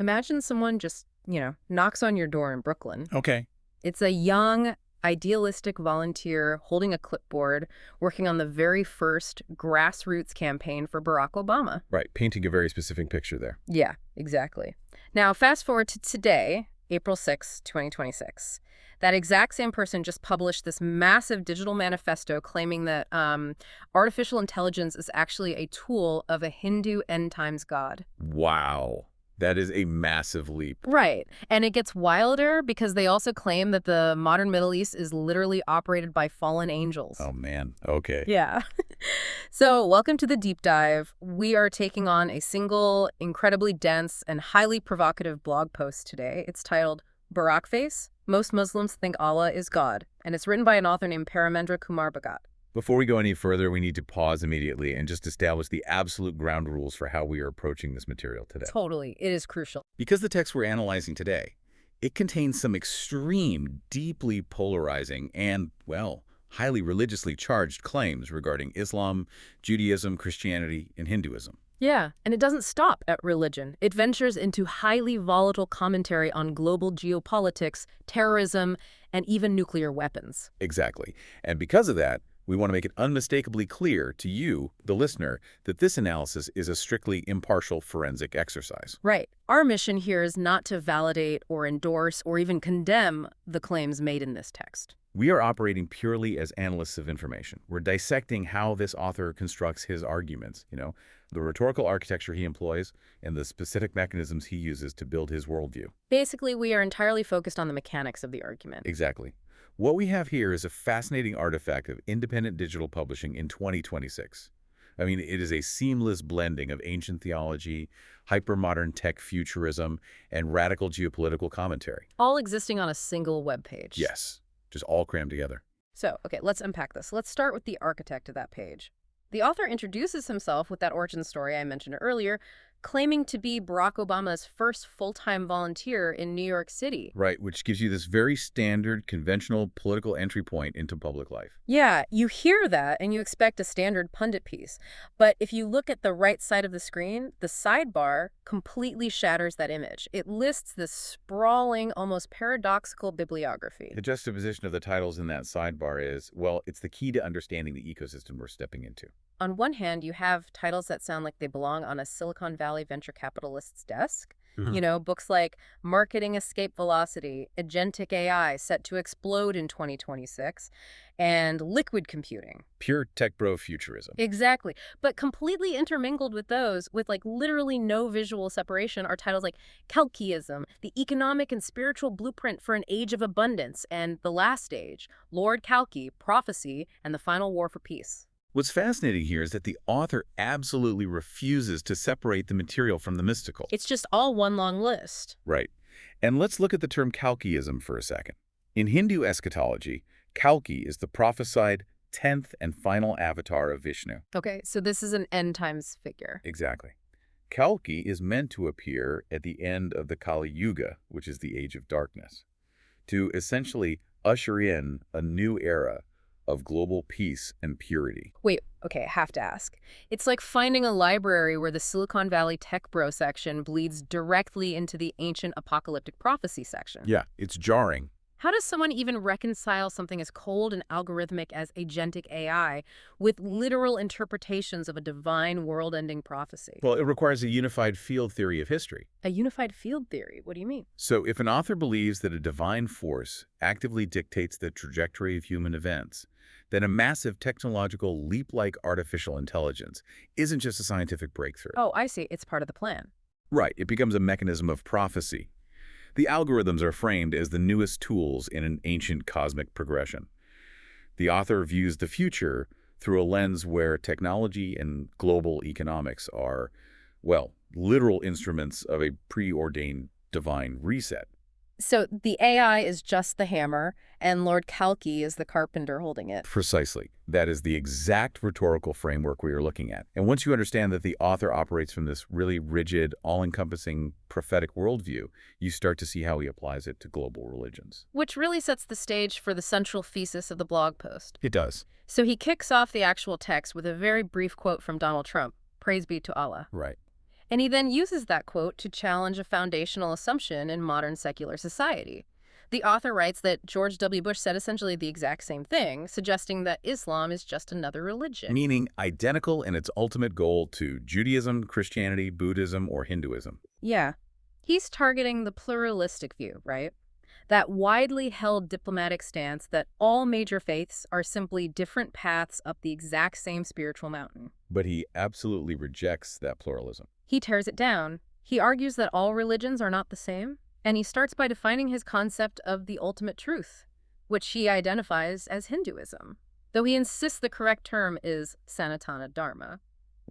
Imagine someone just, knocks on your door in Brooklyn. Okay. It's a young, idealistic volunteer holding a clipboard, working on the very first grassroots campaign for Barack Obama. Right, painting a very specific picture there. Yeah, exactly. Now, fast forward to today, April 6, 2026. That exact same person just published this massive digital manifesto claiming that artificial intelligence is actually a tool of a Hindu end times god. Wow. That is a massive leap. Right. And it gets wilder because they also claim that the modern Middle East is literally operated by fallen angels. Oh, man. Okay. Yeah. So welcome to the deep dive. We are taking on a single, incredibly dense, and highly provocative blog post today. It's titled Barackface, Most Muslims Think Allah is God, and it's written by an author named Paramendra Kumar Bhagat. Before we go any further, we need to pause immediately and just establish the absolute ground rules for how we are approaching this material today. Totally. It is crucial. Because the text we're analyzing today, it contains some extreme, deeply polarizing and, well, highly religiously charged claims regarding Islam, Judaism, Christianity, and Hinduism. Yeah, and it doesn't stop at religion. It ventures into highly volatile commentary on global geopolitics, terrorism, and even nuclear weapons. Exactly. And because of that, we want to make it unmistakably clear to you, the listener, that this analysis is a strictly impartial forensic exercise. Right. Our mission here is not to validate or endorse or even condemn the claims made in this text. We are operating purely as analysts of information. We're dissecting how this author constructs his arguments, the rhetorical architecture he employs, and the specific mechanisms he uses to build his worldview. Basically, we are entirely focused on the mechanics of the argument. Exactly. What we have here is a fascinating artifact of independent digital publishing in 2026. I mean, it is a seamless blending of ancient theology, hypermodern tech futurism, and radical geopolitical commentary. All existing on a single web page. Yes, just all crammed together. So, okay, let's unpack this. Let's start with the architect of that page. The author introduces himself with that origin story I mentioned earlier, claiming to be Barack Obama's first full-time volunteer in New York City. Right, which gives you this very standard, conventional political entry point into public life. Yeah, you hear that and you expect a standard pundit piece. But if you look at the right side of the screen, the sidebar completely shatters that image. It lists this sprawling, almost paradoxical bibliography. The juxtaposition of the titles in that sidebar is, well, it's the key to understanding the ecosystem we're stepping into. On one hand, you have titles that sound like they belong on a Silicon Valley venture capitalist's desk. Books like Marketing Escape Velocity, Agentic AI set to explode in 2026, and Liquid Computing. Pure tech bro futurism. Exactly. But completely intermingled with those, with literally no visual separation, are titles like Kalkiism, The Economic and Spiritual Blueprint for an Age of Abundance, and The Last Age, Lord Kalki, Prophecy, and the Final War for Peace. What's fascinating here is that the author absolutely refuses to separate the material from the mystical. It's just all one long list. Right. And let's look at the term Kalkiism for a second. In Hindu eschatology, Kalki is the prophesied 10th and final avatar of Vishnu. Okay, so this is an end times figure. Exactly. Kalki is meant to appear at the end of the Kali Yuga, which is the age of darkness, to essentially usher in a new era of global peace and purity. Wait, okay, I have to ask. It's like finding a library where the Silicon Valley tech bro section bleeds directly into the ancient apocalyptic prophecy section. Yeah, it's jarring. How does someone even reconcile something as cold and algorithmic as agentic AI with literal interpretations of a divine world-ending prophecy? Well, it requires a unified field theory of history. A unified field theory? What do you mean? So if an author believes that a divine force actively dictates the trajectory of human events, then a massive technological leap-like artificial intelligence isn't just a scientific breakthrough. Oh, I see. It's part of the plan. Right. It becomes a mechanism of prophecy. The algorithms are framed as the newest tools in an ancient cosmic progression. The author views the future through a lens where technology and global economics are, well, literal instruments of a preordained divine reset. So the AI is just the hammer, and Lord Kalki is the carpenter holding it. Precisely. That is the exact rhetorical framework we are looking at. And once you understand that the author operates from this really rigid, all-encompassing prophetic worldview, you start to see how he applies it to global religions. Which really sets the stage for the central thesis of the blog post. It does. So he kicks off the actual text with a very brief quote from Donald Trump, "Praise be to Allah." Right. And he then uses that quote to challenge a foundational assumption in modern secular society. The author writes that George W. Bush said essentially the exact same thing, suggesting that Islam is just another religion. Meaning identical in its ultimate goal to Judaism, Christianity, Buddhism, or Hinduism. Yeah. He's targeting the pluralistic view, right? That widely held diplomatic stance that all major faiths are simply different paths up the exact same spiritual mountain. But he absolutely rejects that pluralism. He tears it down. He argues that all religions are not the same, and he starts by defining his concept of the ultimate truth, which he identifies as Hinduism, though he insists the correct term is Sanatana Dharma.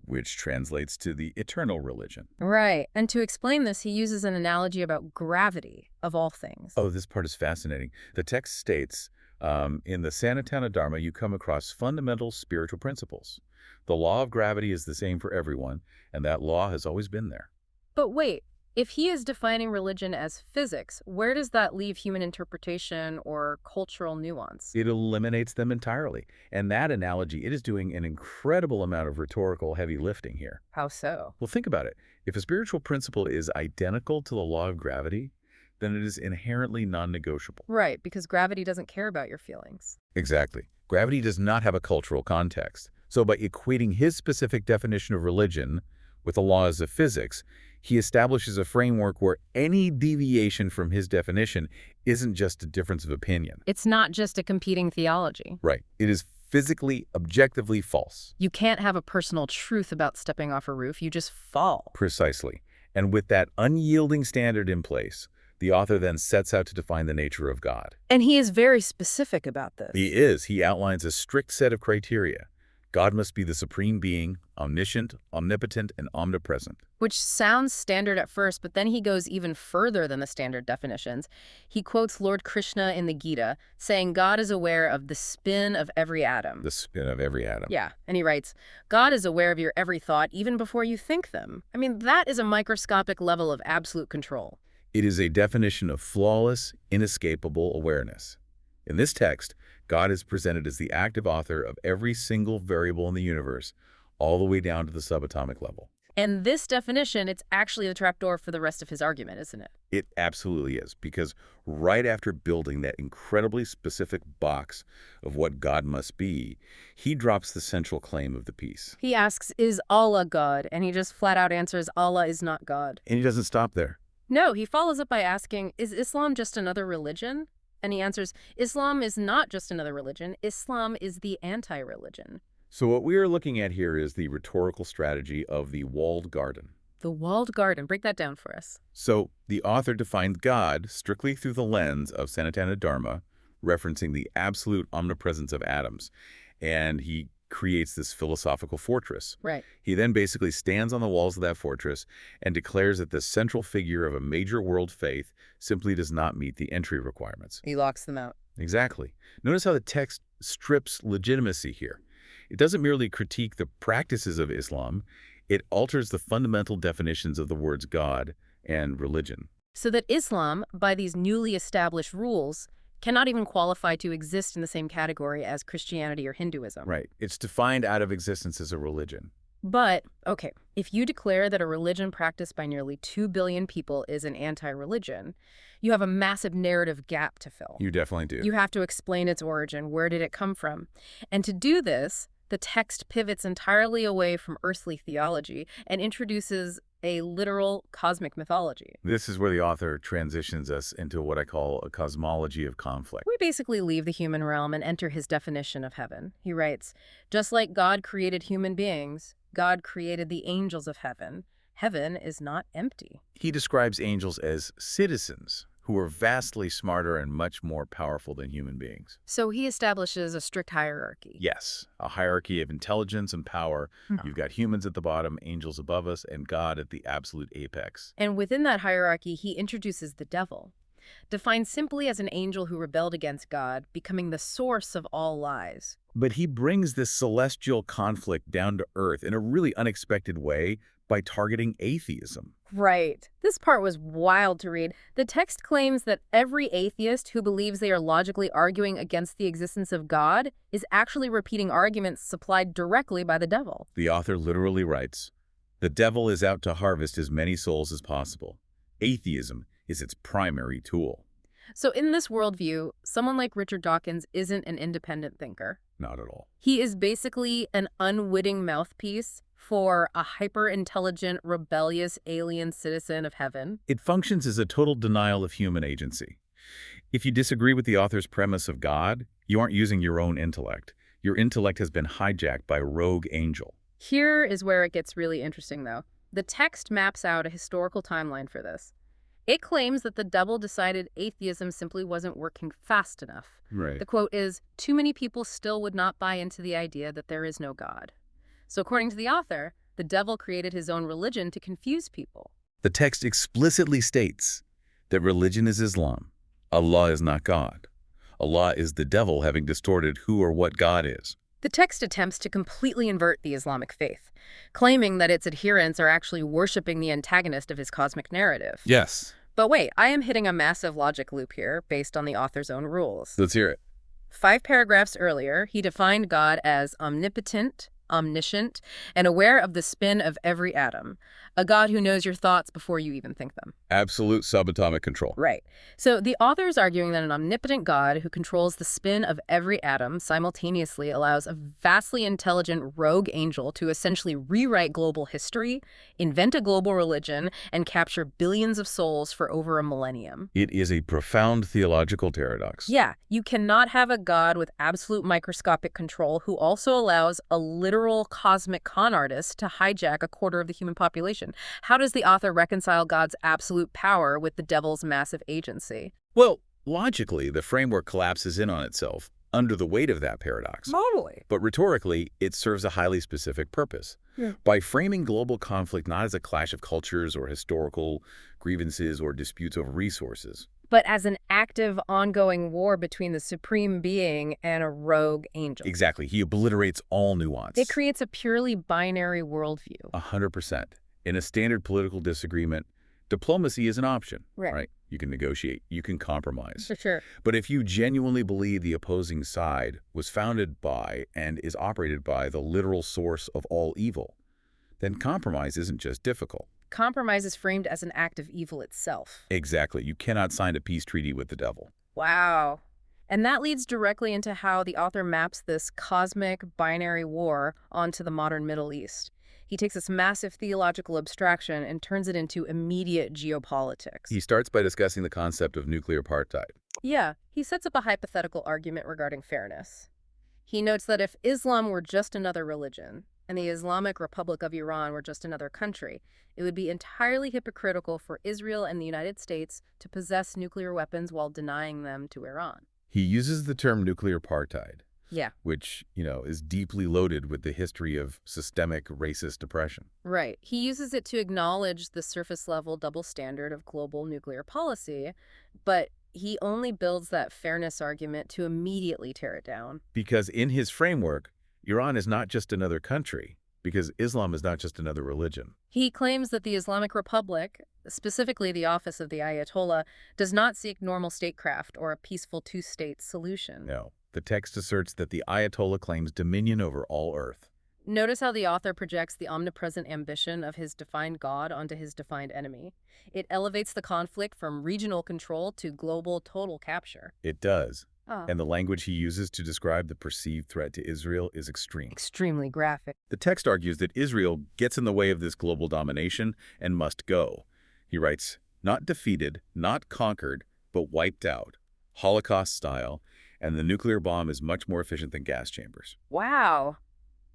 Which translates to the eternal religion. Right. And to explain this, he uses an analogy about gravity, of all things. Oh, this part is fascinating. The text states, in the Sanatana Dharma, you come across fundamental spiritual principles. The law of gravity is the same for everyone, and that law has always been there. But wait, if he is defining religion as physics, where does that leave human interpretation or cultural nuance? It eliminates them entirely. And that analogy, it is doing an incredible amount of rhetorical heavy lifting here. How so? Well, think about it. If a spiritual principle is identical to the law of gravity, then it is inherently non-negotiable. Right, because gravity doesn't care about your feelings. Exactly. Gravity does not have a cultural context. So by equating his specific definition of religion with the laws of physics, he establishes a framework where any deviation from his definition isn't just a difference of opinion. It's not just a competing theology. Right. It is physically, objectively false. You can't have a personal truth about stepping off a roof. You just fall. Precisely. And with that unyielding standard in place, the author then sets out to define the nature of God. And he is very specific about this. He is. He outlines a strict set of criteria. God must be the supreme being, omniscient, omnipotent, and omnipresent. Which sounds standard at first, but then he goes even further than the standard definitions. He quotes Lord Krishna in the Gita, saying God is aware of the spin of every atom. The spin of every atom. Yeah, and he writes, God is aware of your every thought even before you think them. I mean, that is a microscopic level of absolute control. It is a definition of flawless, inescapable awareness. In this text, God is presented as the active author of every single variable in the universe, all the way down to the subatomic level. And this definition, it's actually the trapdoor for the rest of his argument, isn't it? It absolutely is, because right after building that incredibly specific box of what God must be, he drops the central claim of the piece. He asks, is Allah God? And he just flat out answers, Allah is not God. And he doesn't stop there. No, he follows up by asking, is Islam just another religion? And he answers, Islam is not just another religion. Islam is the anti-religion. So what we are looking at here is the rhetorical strategy of the walled garden. The walled garden. Break that down for us. So the author defined God strictly through the lens of Sanatana Dharma, referencing the absolute omnipresence of atoms. And he creates this philosophical fortress. Right. He then basically stands on the walls of that fortress and declares that the central figure of a major world faith simply does not meet the entry requirements. He locks them out. Exactly. Notice how the text strips legitimacy here. It doesn't merely critique the practices of Islam, it alters the fundamental definitions of the words God and religion. So that Islam, by these newly established rules, cannot even qualify to exist in the same category as Christianity or Hinduism. Right. It's defined out of existence as a religion. But, okay, if you declare that a religion practiced by nearly 2 billion people is an anti-religion, you have a massive narrative gap to fill. You definitely do. You have to explain its origin. Where did it come from? And to do this, the text pivots entirely away from earthly theology and introduces a literal cosmic mythology. This is where the author transitions us into what I call a cosmology of conflict. We basically leave the human realm and enter his definition of heaven. He writes, just like God created human beings, God created the angels of heaven. Heaven is not empty. He describes angels as citizens who are vastly smarter and much more powerful than human beings. So he establishes a strict hierarchy. Yes, a hierarchy of intelligence and power. You've got humans at the bottom, angels above us, and God at the absolute apex. And within that hierarchy, he introduces the devil, defined simply as an angel who rebelled against God, becoming the source of all lies. But he brings this celestial conflict down to earth in a really unexpected way by targeting atheism. Right. This part was wild to read. The text claims that every atheist who believes they are logically arguing against the existence of God is actually repeating arguments supplied directly by the devil. The author literally writes, The devil is out to harvest as many souls as possible. Atheism is its primary tool. So in this worldview, someone like Richard Dawkins isn't an independent thinker. Not at all. He is basically an unwitting mouthpiece for a hyper-intelligent, rebellious alien citizen of heaven. It functions as a total denial of human agency. If you disagree with the author's premise of God, you aren't using your own intellect. Your intellect has been hijacked by a rogue angel. Here is where it gets really interesting, though. The text maps out a historical timeline for this. It claims that the devil decided atheism simply wasn't working fast enough. Right. The quote is, "Too many people still would not buy into the idea that there is no God." So according to the author, the devil created his own religion to confuse people. The text explicitly states that religion is Islam. Allah is not God. Allah is the devil having distorted who or what God is. The text attempts to completely invert the Islamic faith, claiming that its adherents are actually worshiping the antagonist of his cosmic narrative. Yes. But wait, I am hitting a massive logic loop here based on the author's own rules. Let's hear it. 5 paragraphs earlier, he defined God as omnipotent, omniscient, and aware of the spin of every atom. A God who knows your thoughts before you even think them. Absolute subatomic control. Right. So the author is arguing that an omnipotent God who controls the spin of every atom simultaneously allows a vastly intelligent rogue angel to essentially rewrite global history, invent a global religion, and capture billions of souls for over a millennium. It is a profound theological paradox. Yeah, you cannot have a God with absolute microscopic control who also allows a literal cosmic con artist to hijack a quarter of the human population. How does the author reconcile God's absolute power with the devil's massive agency? Well, logically, the framework collapses in on itself under the weight of that paradox. Totally. But rhetorically, it serves a highly specific purpose. Yeah. By framing global conflict not as a clash of cultures or historical grievances or disputes over resources, But as an active, ongoing war between the supreme being and a rogue angel. exactly, he obliterates all nuance. It creates a purely binary worldview. 100%. In a standard political disagreement, diplomacy is an option, Right. You can negotiate, you can compromise. For sure. But if you genuinely believe the opposing side was founded by and is operated by the literal source of all evil, then compromise isn't just difficult. Compromise is framed as an act of evil itself. Exactly. You cannot sign a peace treaty with the devil. Wow. And that leads directly into how the author maps this cosmic binary war onto the modern Middle East. He takes this massive theological abstraction and turns it into immediate geopolitics. He starts by discussing the concept of nuclear apartheid. Yeah, he sets up a hypothetical argument regarding fairness. He notes that if Islam were just another religion, and the Islamic Republic of Iran were just another country, it would be entirely hypocritical for Israel and the United States to possess nuclear weapons while denying them to Iran. He uses the term nuclear apartheid, Yeah, which, is deeply loaded with the history of systemic racist oppression. right. He uses it to acknowledge the surface-level double standard of global nuclear policy, but he only builds that fairness argument to immediately tear it down. Because in his framework, Iran is not just another country, because Islam is not just another religion. He claims that the Islamic Republic, specifically the office of the Ayatollah, does not seek normal statecraft or a peaceful two-state solution. No. The text asserts that the Ayatollah claims dominion over all Earth. Notice how the author projects the omnipresent ambition of his defined God onto his defined enemy. It elevates the conflict from regional control to global total capture. It does. Oh. And the language he uses to describe the perceived threat to Israel is extreme. Extremely graphic. The text argues that Israel gets in the way of this global domination and must go. He writes, not defeated, not conquered, but wiped out, Holocaust style, and the nuclear bomb is much more efficient than gas chambers. Wow.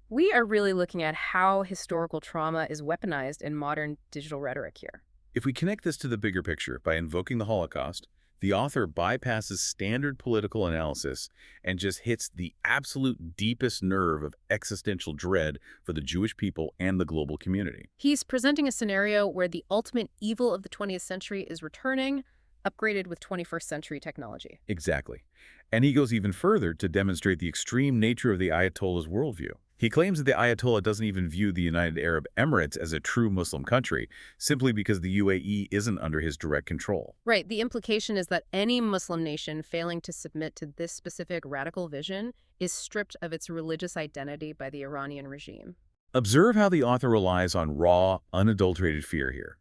We are really looking at how historical trauma is weaponized in modern digital rhetoric here. If we connect this to the bigger picture by invoking the Holocaust, the author bypasses standard political analysis and just hits the absolute deepest nerve of existential dread for the Jewish people and the global community. He's presenting a scenario where the ultimate evil of the 20th century is returning, upgraded with 21st century technology. Exactly. And he goes even further to demonstrate the extreme nature of the Ayatollah's worldview. He claims that the Ayatollah doesn't even view the United Arab Emirates as a true Muslim country, simply because the UAE isn't under his direct control. Right. The implication is that any Muslim nation failing to submit to this specific radical vision is stripped of its religious identity by the Iranian regime. Observe how the author relies on raw, unadulterated fear here.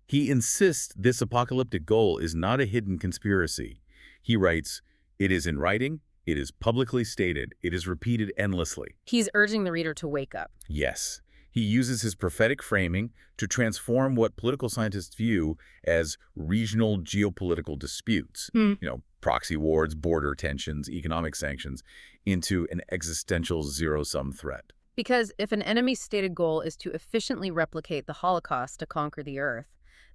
He insists this apocalyptic goal is not a hidden conspiracy. He writes, "It is in writing, it is publicly stated, it is repeated endlessly." He's urging the reader to wake up. Yes, he uses his prophetic framing to transform what political scientists view as regional geopolitical disputes, proxy wars, border tensions, economic sanctions, into an existential zero-sum threat. Because if an enemy's stated goal is to efficiently replicate the Holocaust to conquer the Earth,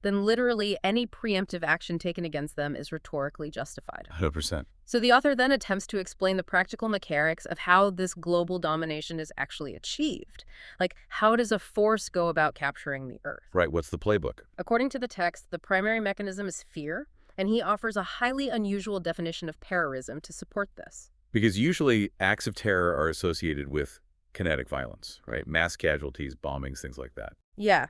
then literally any preemptive action taken against them is rhetorically justified. 100%. So the author then attempts to explain the practical mechanics of how this global domination is actually achieved. Like, how does a force go about capturing the Earth? Right, what's the playbook? According to the text, the primary mechanism is fear, and he offers a highly unusual definition of terrorism to support this. Because usually acts of terror are associated with kinetic violence, right? Mass casualties, bombings, things like that. Yeah.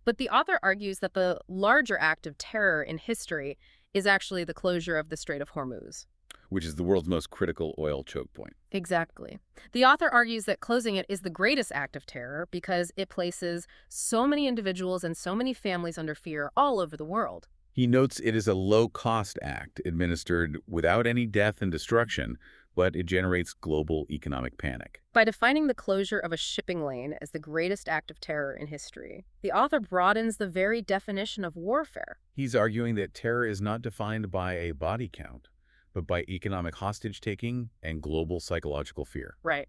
But the author argues that the larger act of terror in history is actually the closure of the Strait of Hormuz. Which is the world's most critical oil choke point. Exactly. The author argues that closing it is the greatest act of terror because it places so many individuals and so many families under fear all over the world. He notes it is a low-cost act administered without any death and destruction, but it generates global economic panic. By defining the closure of a shipping lane as the greatest act of terror in history, the author broadens the very definition of warfare. He's arguing that terror is not defined by a body count, but by economic hostage-taking and global psychological fear. Right.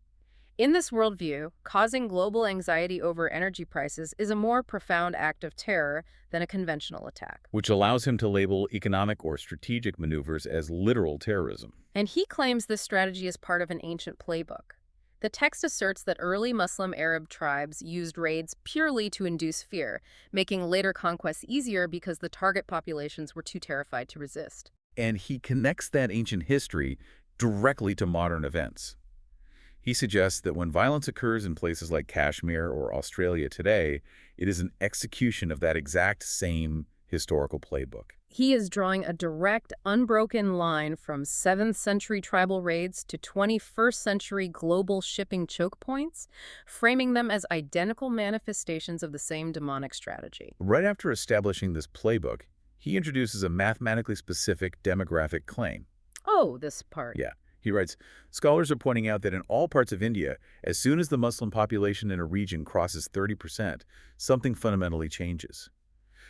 In this worldview, causing global anxiety over energy prices is a more profound act of terror than a conventional attack. Which allows him to label economic or strategic maneuvers as literal terrorism. And he claims this strategy is part of an ancient playbook. The text asserts that early Muslim Arab tribes used raids purely to induce fear, making later conquests easier because the target populations were too terrified to resist. And he connects that ancient history directly to modern events. He suggests that when violence occurs in places like Kashmir or Australia today, it is an execution of that exact same historical playbook. He is drawing a direct, unbroken line from 7th century tribal raids to 21st century global shipping choke points, framing them as identical manifestations of the same demonic strategy. Right after establishing this playbook, he introduces a mathematically specific demographic claim. Oh, this part. Yeah. He writes, scholars are pointing out that in all parts of India, as soon as the Muslim population in a region crosses 30%, something fundamentally changes.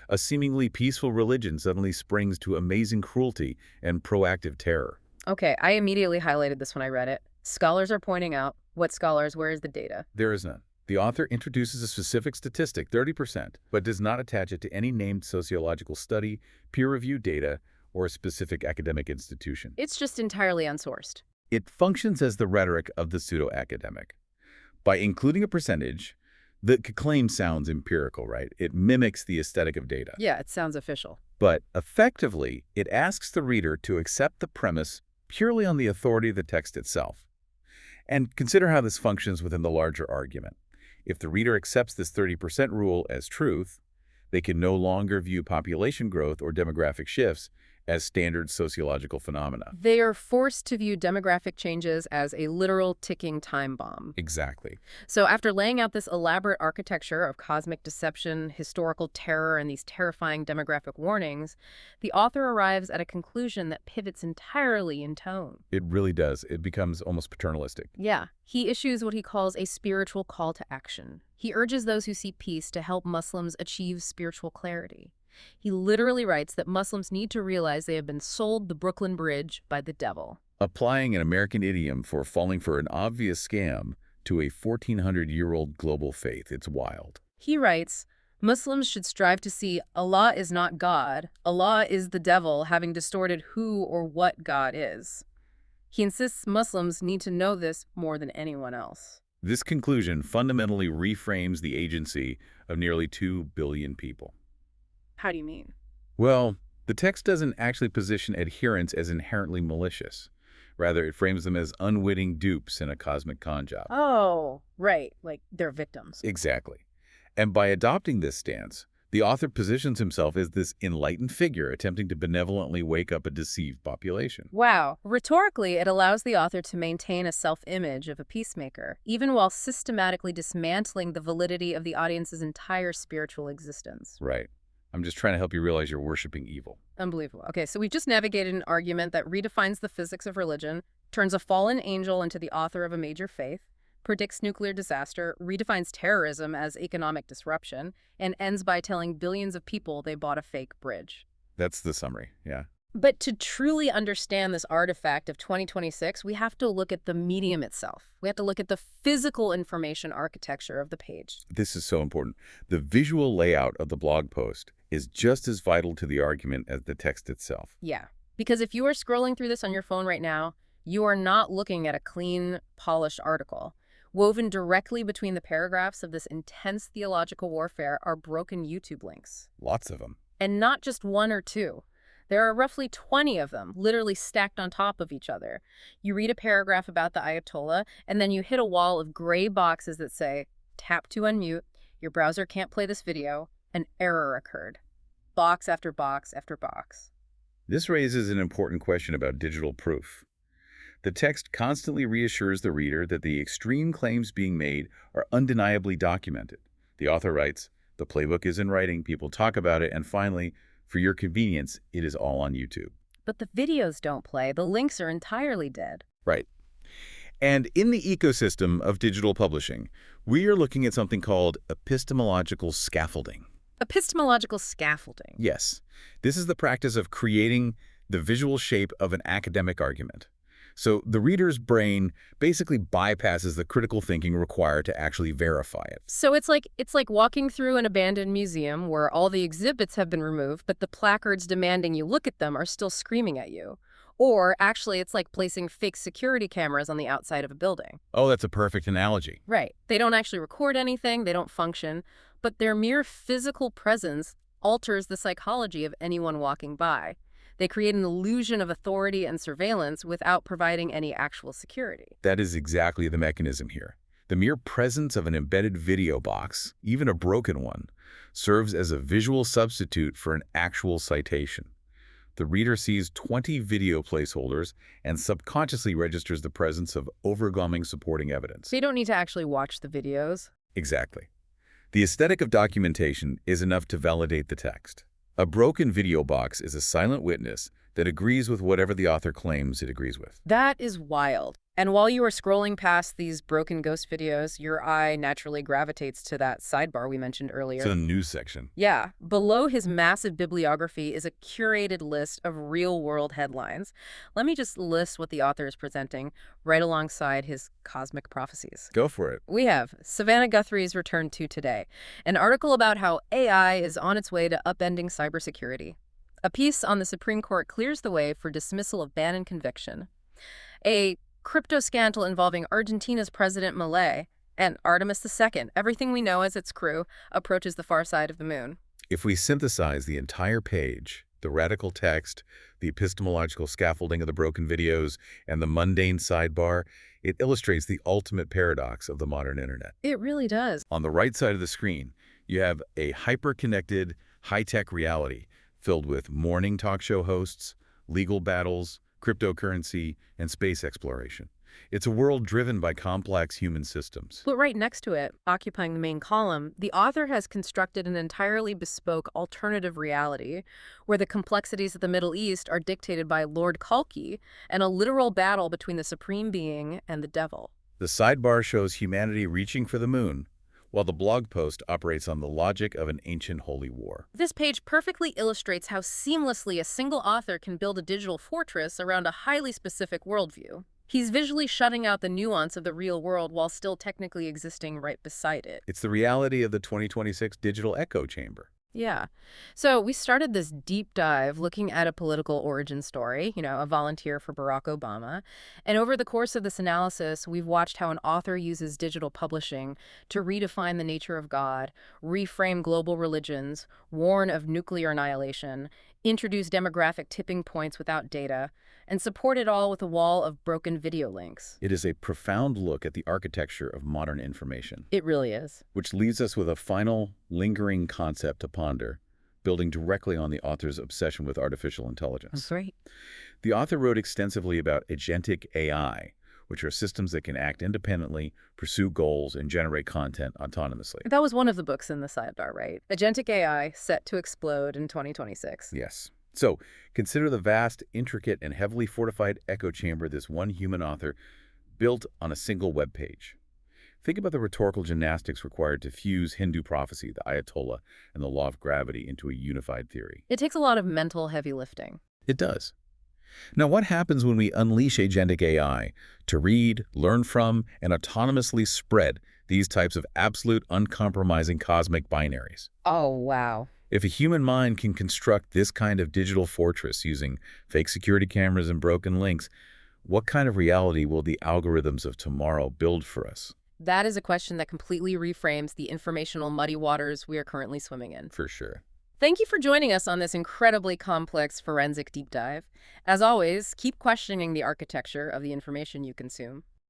A seemingly peaceful religion suddenly springs to amazing cruelty and proactive terror. Okay, I immediately highlighted this when I read it. Scholars are pointing out. What scholars? Where is the data? There is none. The author introduces a specific statistic, 30%, but does not attach it to any named sociological study, peer-reviewed data, or a specific academic institution. It's just entirely unsourced. It functions as the rhetoric of the pseudo-academic. By including a percentage, the claim sounds empirical, right? It mimics the aesthetic of data. Yeah, it sounds official. But effectively, it asks the reader to accept the premise purely on the authority of the text itself. And consider how this functions within the larger argument. If the reader accepts this 30% rule as truth, they can no longer view population growth or demographic shifts as standard sociological phenomena. They are forced to view demographic changes as a literal ticking time bomb. Exactly. So after laying out this elaborate architecture of cosmic deception, historical terror, and these terrifying demographic warnings, the author arrives at a conclusion that pivots entirely in tone. It really does. It becomes almost paternalistic. Yeah. He issues what he calls a spiritual call to action. He urges those who seek peace to help Muslims achieve spiritual clarity. He literally writes that Muslims need to realize they have been sold the Brooklyn Bridge by the devil. Applying an American idiom for falling for an obvious scam to a 1,400-year-old global faith, it's wild. He writes, Muslims should strive to see Allah is not God. Allah is the devil, having distorted who or what God is. He insists Muslims need to know this more than anyone else. This conclusion fundamentally reframes the agency of nearly 2 billion people. How do you mean? Well, the text doesn't actually position adherents as inherently malicious. Rather, it frames them as unwitting dupes in a cosmic con job. Oh, right. Like they're victims. Exactly. And by adopting this stance, The author positions himself as this enlightened figure attempting to benevolently wake up a deceived population. Wow. Rhetorically, it allows the author to maintain a self-image of a peacemaker, even while systematically dismantling the validity of the audience's entire spiritual existence. Right. I'm just trying to help you realize you're worshiping evil. Unbelievable. Okay, so we've just navigated an argument that redefines the physics of religion, turns a fallen angel into the author of a major faith, predicts nuclear disaster, redefines terrorism as economic disruption, and ends by telling billions of people they bought a fake bridge. That's the summary, yeah. But to truly understand this artifact of 2026, we have to look at the medium itself. We have to look at the physical information architecture of the page. This is so important. The visual layout of the blog post is just as vital to the argument as the text itself. Yeah, because if you are scrolling through this on your phone right now, you are not looking at a clean, polished article. Woven directly between the paragraphs of this intense theological warfare are broken YouTube links. Lots of them. And not just one or two. There are roughly 20 of them, literally stacked on top of each other. You read a paragraph about the Ayatollah, and then you hit a wall of gray boxes that say, tap to unmute, your browser can't play this video, an error occurred. Box after box after box. This raises an important question about digital proof. The text constantly reassures the reader that the extreme claims being made are undeniably documented. The author writes, the playbook is in writing, people talk about it, and finally, for your convenience, it is all on YouTube. But the videos don't play. The links are entirely dead. Right. And in the ecosystem of digital publishing, we are looking at something called epistemological scaffolding. Epistemological scaffolding. Yes. This is the practice of creating the visual shape of an academic argument. So the reader's brain basically bypasses the critical thinking required to actually verify it. So it's like walking through an abandoned museum where all the exhibits have been removed, but the placards demanding you look at them are still screaming at you. Or actually, it's like placing fake security cameras on the outside of a building. Oh, that's a perfect analogy. Right. They don't actually record anything, they don't function, but their mere physical presence alters the psychology of anyone walking by. They create an illusion of authority and surveillance without providing any actual security. That is exactly the mechanism here. The mere presence of an embedded video box, even a broken one, serves as a visual substitute for an actual citation. The reader sees 20 video placeholders and subconsciously registers the presence of overwhelming supporting evidence. So you don't need to actually watch the videos. Exactly. The aesthetic of documentation is enough to validate the text. A broken video box is a silent witness that agrees with whatever the author claims it agrees with. That is wild. And while you are scrolling past these broken ghost videos, your eye naturally gravitates to that sidebar we mentioned earlier. It's a news section. Yeah. Below his massive bibliography is a curated list of real-world headlines. Let me just list what the author is presenting right alongside his cosmic prophecies. Go for it. We have Savannah Guthrie's Return to Today, an article about how AI is on its way to upending cybersecurity. A piece on the Supreme Court clears the way for dismissal of ban and conviction. A crypto scandal involving Argentina's President Milei and Artemis II, everything we know as its crew, approaches the far side of the moon. If we synthesize the entire page, the radical text, the epistemological scaffolding of the broken videos, and the mundane sidebar, it illustrates the ultimate paradox of the modern internet. It really does. On the right side of the screen, you have a hyper-connected, high-tech reality filled with morning talk show hosts, legal battles, cryptocurrency, and space exploration. It's a world driven by complex human systems. But right next to it, occupying the main column, the author has constructed an entirely bespoke alternative reality where the complexities of the Middle East are dictated by Lord Kalki and a literal battle between the supreme being and the devil. The sidebar shows humanity reaching for the moon, while the blog post operates on the logic of an ancient holy war. This page perfectly illustrates how seamlessly a single author can build a digital fortress around a highly specific worldview. He's visually shutting out the nuance of the real world while still technically existing right beside it. It's the reality of the 2026 digital echo chamber. Yeah. So we started this deep dive looking at a political origin story, a volunteer for Barack Obama. And over the course of this analysis, we've watched how an author uses digital publishing to redefine the nature of God, reframe global religions, warn of nuclear annihilation, introduce demographic tipping points without data, and support it all with a wall of broken video links. It is a profound look at the architecture of modern information, It really is. which leaves us with a final, lingering concept to ponder, building directly on the author's obsession with artificial intelligence. Great. The author wrote extensively about agentic AI, which are systems that can act independently, pursue goals, and generate content autonomously. That was one of the books in the sidebar, right? Agentic AI set to explode in 2026. Yes. So, consider the vast, intricate, and heavily fortified echo chamber this one human author built on a single web page. Think about the rhetorical gymnastics required to fuse Hindu prophecy, the Ayatollah, and the law of gravity into a unified theory. It takes a lot of mental heavy lifting. It does. Now, what happens when we unleash agentic AI to read, learn from, and autonomously spread these types of absolute, uncompromising cosmic binaries? Oh, wow. If a human mind can construct this kind of digital fortress using fake security cameras and broken links, what kind of reality will the algorithms of tomorrow build for us? That is a question that completely reframes the informational muddy waters we are currently swimming in. For sure. Thank you for joining us on this incredibly complex forensic deep dive. As always, keep questioning the architecture of the information you consume.